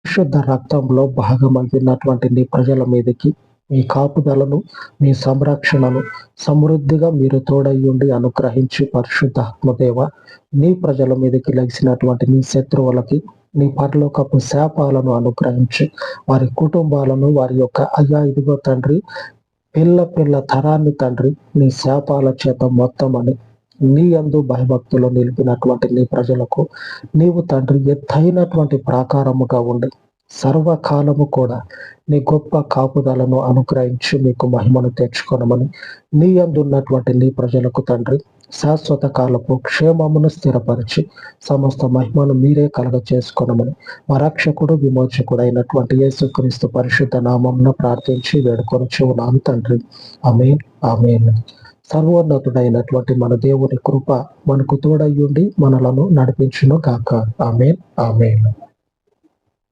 పరిశుద్ధ రక్తంలో భాగమైనటువంటి నీ ప్రజల మీదకి మీ కాపుదలను, మీ సంరక్షణను సమృద్ధిగా మీరు తోడయ్యుండి అనుగ్రహించి పరిశుద్ధాత్మదేవ నీ ప్రజల మీదకి లెగిసినటువంటి నీ శత్రువులకి నీ పరలోకపు శాపాలను అనుగ్రహించి వారి కుటుంబాలను వారి యొక్క అయ్యా ఇదిగో తండ్రి పిల్ల తరాన్ని తండ్రి నీ శాపాల చేత మొత్తమని నీ యందు భయభక్తులు నిలిపినటువంటి నీ ప్రజలకు నీవు తండ్రి ఎత్తైనటువంటి ప్రాకారముగా ఉండి సర్వకాలము కూడా నీ గొప్ప కాపుదలను అనుగ్రహించి మీకు మహిమను తెచ్చుకొనమని నీ యందు ఉన్నటువంటి నీ ప్రజలకు తండ్రి శాశ్వత కాలపు క్షేమమును స్థిరపరిచి సమస్త మహిమను మీరే కలగ చేసుకోనమని మా రక్షకుడు విమోచకుడు అయినటువంటి యేసుక్రీస్తు పరిశుద్ధ నామమున ప్రార్థించి వేడుకొనుచు ఉన్నాను తండ్రి. ఆమేన్ ఆమేన్. సర్వోన్నతుడైనటువంటి మన దేవుని కృప మనకు తోడయ్యుండి మనలను నడిపించును గాక. ఆమేన్ ఆమేన్.